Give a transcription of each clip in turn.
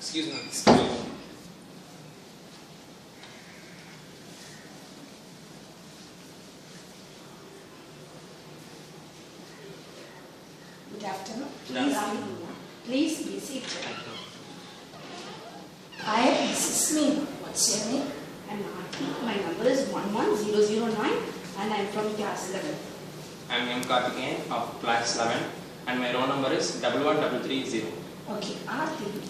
Excuse me. Excuse me. Good afternoon. Good afternoon. Please be seated. I am Mrs. Meena. What's your name? I'm Aarti. My number is 11009 and I'm from class 11. I am M. Karthikeyan of class 11 and my roll number is 11330. Okay, Aarti,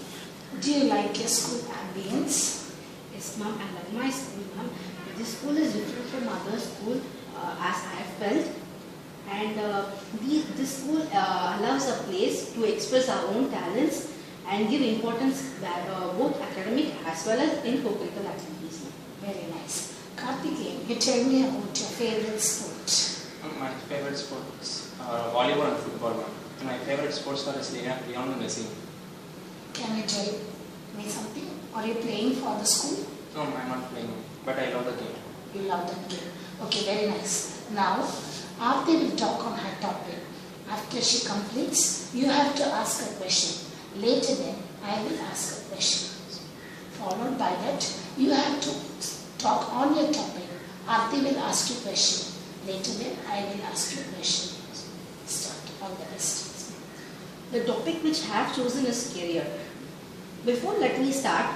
do you like your school ambience? Yes, ma'am, I love my school, ma'am. This school is different from other school as I have felt. And this school allows a place to express our own talents and give importance both academic as well as in co-curricular activities, ma'am. Very nice. Karthikeyan, you tell me about your favorite sport. My favorite sports are volleyball and football. My favorite sports star is Lionel Messi. Can you tell me something? Are you playing for the school? No, I am not playing, but I love the game. You love that game. Okay, very nice. Now, Aarti will talk on her topic. After she completes, you have to ask a question. Later then, I will ask a question. Followed by that, you have to talk on your topic. Aarti will ask you a question. Later then, I will ask you a question. Start. All the best. The topic which I have chosen is career. Before let me start,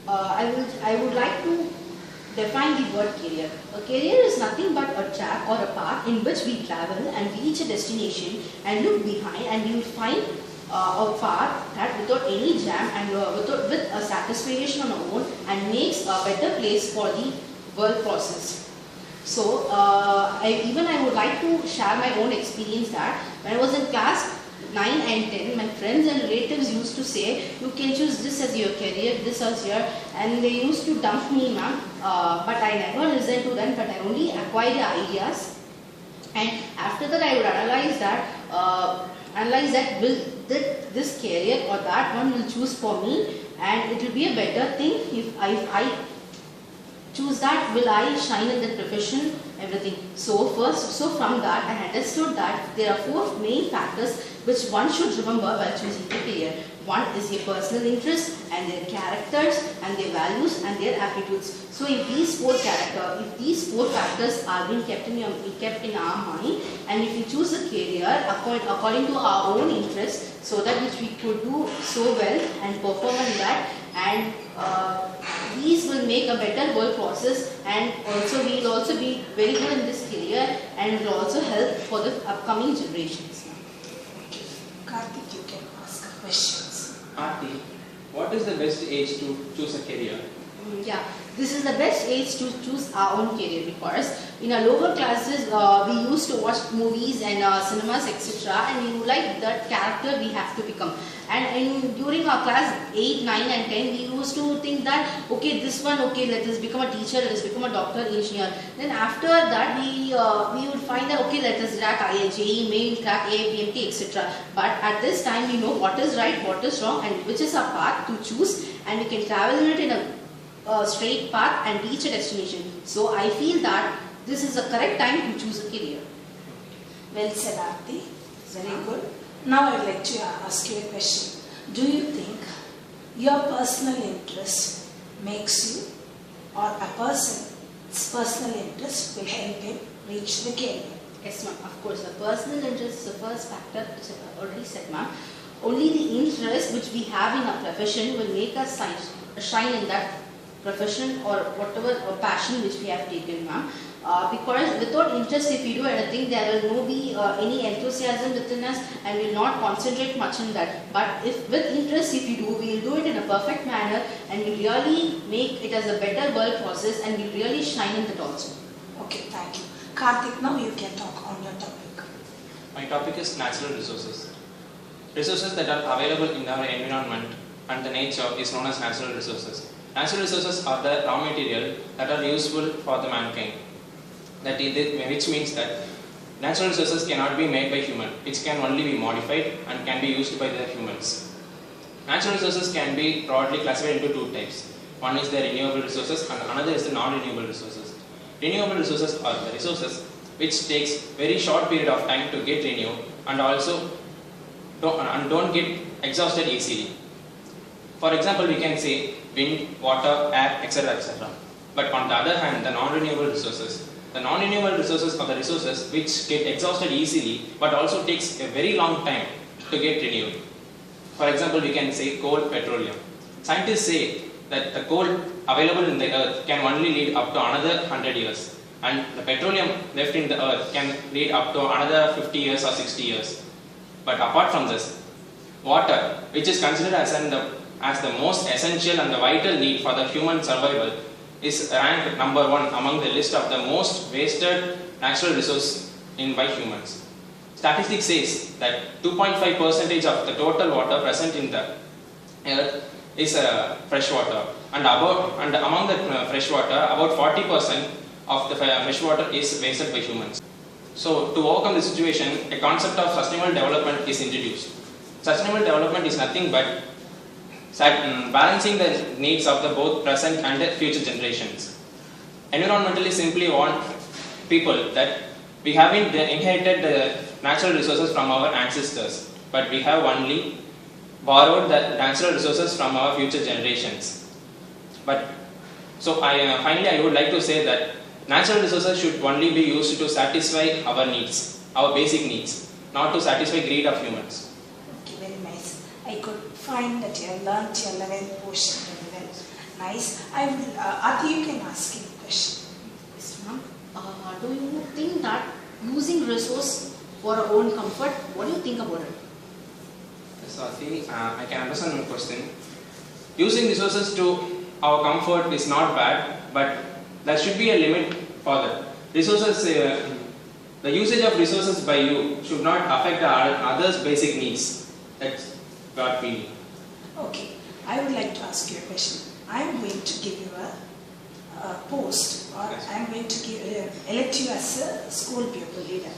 I would like to define the word career. A career is nothing but a track or a path in which we travel and reach a destination and look behind and we will find a path that without any jam and with a satisfaction on our own and makes a better place for the world process. So I would like to share my own experience that when I was in class 9 and 10, my friends and relatives used to say, you can choose this as your career, this as your, and they used to dump me, ma'am. But I never listened to them, but I only acquired the ideas. And after that, I would analyze that will this career or that one will choose for me, and it will be a better thing if I choose that, will I shine in that profession, everything. So from that I understood that there are 4 main factors which one should remember while choosing a career. One is your personal interest and their characters and their values and their aptitudes. So if these 4 factors are being kept in our mind, and if we choose a career according to our own interest, so that which we could do so well and perform in that, and these will make a better work process, and also we will also be very good in this career, and it will also help for the upcoming generations. Okay. Karthik, you can ask questions. Aarti, what is the best age to choose a career? Yeah, this is the best age to choose our own career, because in our lower classes we used to watch movies and cinemas, etc., and we would like that character we have to become. And during our class 8, 9 and 10, we used to think that, okay, this one, okay, let us become a teacher, let us become a doctor, engineer. Then after that, we would find that, okay, let us crack JEE, main, crack AIPMT, etc. But at this time, we know what is right, what is wrong, and which is our path to choose, and we can travel in it in a straight path and reach a destination. So I feel that this is the correct time to choose a career. Well said, Aarti. Very good. Now I would like to ask you a question. Do you think your personal interest makes you, or a person's personal interest will help him reach the career? Yes, ma'am. Of course, the personal interest is the first factor, which I already said, ma'am. Only the interest which we have in our profession will make us shine in that profession or whatever passion which we have taken, ma'am. Because without interest, if we do anything, there will not be any enthusiasm within us, and we will not concentrate much on that. But if with interest, if we do, we will do it in a perfect manner, and we really make it as a better work process, and we really shine in that also. Okay, thank you. Karthik, now you can talk on your topic. My topic is natural resources. Resources that are available in our environment and the nature is known as natural resources. Natural resources are the raw material that are useful for the mankind. Which means that natural resources cannot be made by human. It can only be modified and can be used by the humans. Natural resources can be broadly classified into 2 types. One is the renewable resources and another is the non-renewable resources. Renewable resources are the resources which takes very short period of time to get renewed and also don't get exhausted easily. For example, we can say wind, water, air, etc. etc. But on the other hand, the non-renewable resources. The non-renewable resources are the resources which get exhausted easily but also takes a very long time to get renewed. For example, we can say coal, petroleum. Scientists say that the coal available in the earth can only lead up to another 100 years, and the petroleum left in the earth can lead up to another 50 years or 60 years. But apart from this, water, which is considered as the most essential and the vital need for the human survival, is ranked number 1 among the list of the most wasted natural resource by humans. Statistics says that 2.5% of the total water present in the earth is fresh water, and among the fresh water, about 40% of the fresh water is wasted by humans. So to overcome the situation, a concept of sustainable development is introduced. Sustainable development is nothing but balancing the needs of the both present and the future generations. Environmentalists simply want people that we haven't inherited the natural resources from our ancestors, but we have only borrowed the natural resources from our future generations. Finally, I would like to say that natural resources should only be used to satisfy our needs, our basic needs, not to satisfy greed of humans. Okay, very nice. I could find that you have learnt your 11th portion very well. Nice. I will, Ati, you can ask him a question. Yes, ma'am. Do you think that using resource for our own comfort, what do you think about it? So I can understand your question. Using resources to our comfort is not bad, but there should be a limit for that. Resources, the usage of resources by you should not affect others' basic needs. That's what we need. Okay, I would like to ask you a question. I am going to give you a post, or Yes. I am going to elect you as a school pupil leader.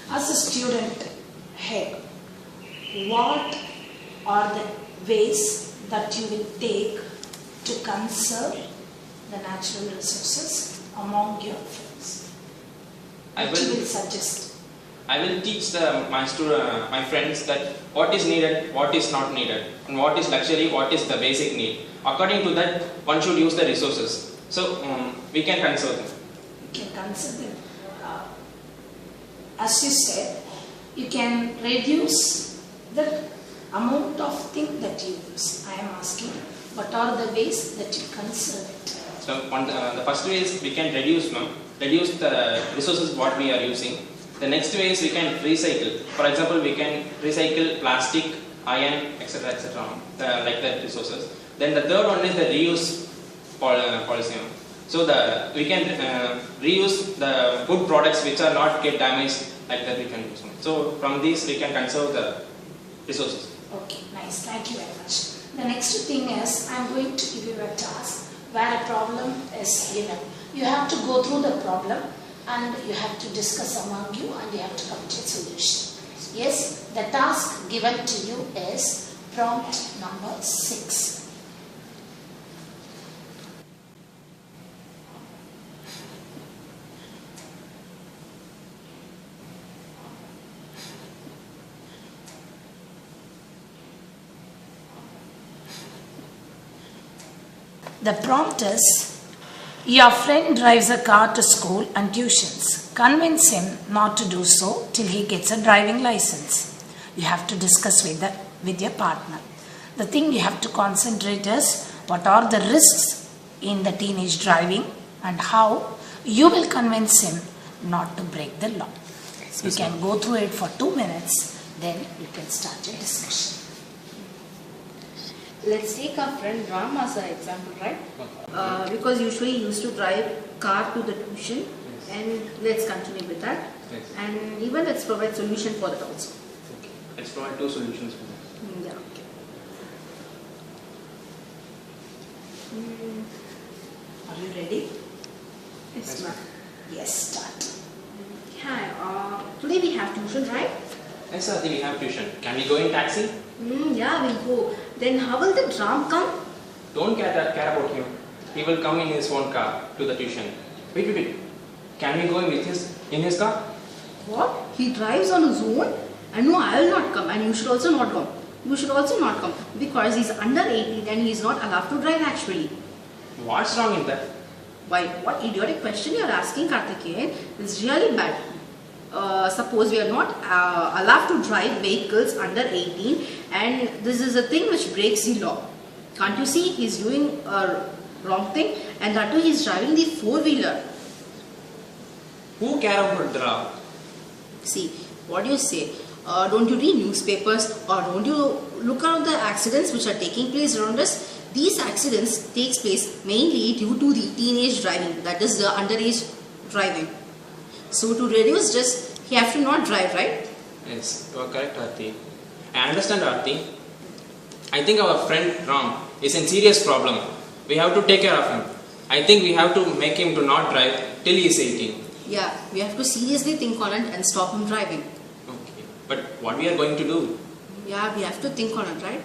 As a student head, what are the ways that you will take to conserve the natural resources among your friends? I What you will will suggest? I will teach my friends that what is needed, what is not needed, and what is luxury, what is the basic need. According to that, one should use the resources. So we can conserve them. You can conserve them. As you said, you can reduce the amount of thing that you use. I am asking, what are the ways that you conserve it? So the first way is we can reduce the resources what we are using. The next way is we can recycle. For example, we can recycle plastic, iron, etc. Like that resources. Then the third one is the reuse policy. So we can reuse the good products which are not get damaged, like that we can use. So from these we can conserve the resources. Okay, nice. Thank you very much. The next thing is, I am going to give you a task where a problem is given. You have to go through the problem and you have to discuss among you and you have to come to a solution. Yes, the task given to you is prompt number 6. The prompt is, your friend drives a car to school and tuitions. Convince him not to do so till he gets a driving license. You have to discuss with your partner. The thing you have to concentrate is, what are the risks in the teenage driving and how you will convince him not to break the law. You can go through it for 2 minutes, then you can start your discussion. Let's take our friend Ram as an example, right? Because usually he used to drive car to the tuition, and let's continue with that. Yes. And even let's provide solution for that also. Okay. Let's provide 2 solutions for that. Yeah. Okay. Are you ready? Yes, ma'am. Yes, start. Hi. Today we have tuition, right? Yes, sir, we have tuition. Can we go in taxi? Yeah, we'll go. Then how will the Ram come? Don't care about him. He will come in his own car to the tuition. Wait. Can we go in his car? What? He drives on his own? And no, I will not come, and you should also not come. you should also not come because he's under 18 and he's not allowed to drive actually. What's wrong in that? Why? What idiotic question you're asking, Karthikeyan? It's really bad. Suppose we are not allowed to drive vehicles under 18 and this is a thing which breaks the law. Can't you see he's doing a wrong thing and that too he's driving the four-wheeler. Who care about the law? See, what do you say? Don't you read newspapers or don't you look around the accidents which are taking place around us? These accidents takes place mainly due to the teenage driving, that is the underage driving. So to reduce this, you have to not drive, right? Yes, you are correct, Aarti. I understand, Aarti. I think our friend Ram is in serious problem. We have to take care of him. I think we have to make him to not drive till he is 18. Yeah, we have to seriously think on it and stop him driving. Okay. But what we are going to do? Yeah, we have to think on it, right?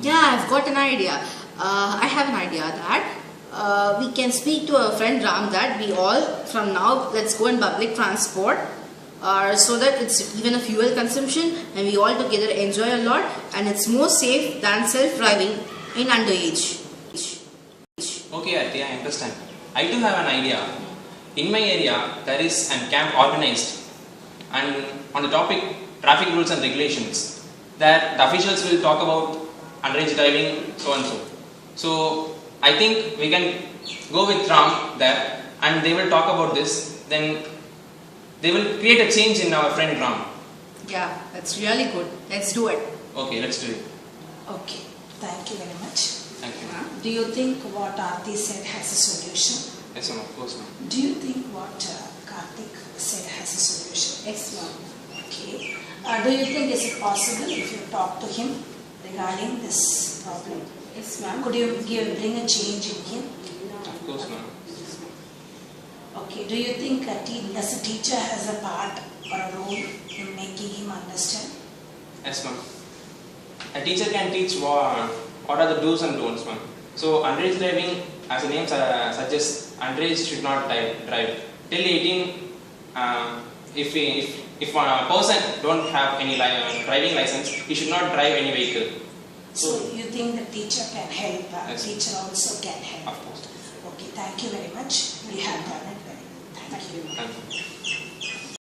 Yeah, I've got an idea. I have an idea that we can speak to our friend Ram that we all from now let's go in public transport so that it's even a fuel consumption and we all together enjoy a lot and it's more safe than self-driving in underage. Okay, Aarti, I understand. I do have an idea. In my area, there is a camp organized and on the topic traffic rules and regulations that the officials will talk about underage driving so and so. So I think we can go with Ram there and they will talk about this, then they will create a change in our friend Ram. Yeah, that's really good. Let's do it. Okay, let's do it. Okay, thank you very much. Thank you. Do you think what Aarti said has a solution? Yes, ma'am, of course, ma'am. Do you think what Karthik said has a solution? Yes, ma'am. Okay. Do you think is it possible if you talk to him regarding this problem? Yes, ma'am. Could you bring a change in him? Of course, ma'am. Okay. Do you think does a teacher has a part or a role in making him understand? Yes, ma'am. A teacher can teach what are the do's and don'ts, ma'am. So underage driving, as the name suggests, underage should not drive. Till 18, if a person don't have any driving license, he should not drive any vehicle. So you think the teacher can help? Yes. Teacher also can help. Of course. Okay. Thank you very much. We have done it very well. Thank you. Thank you.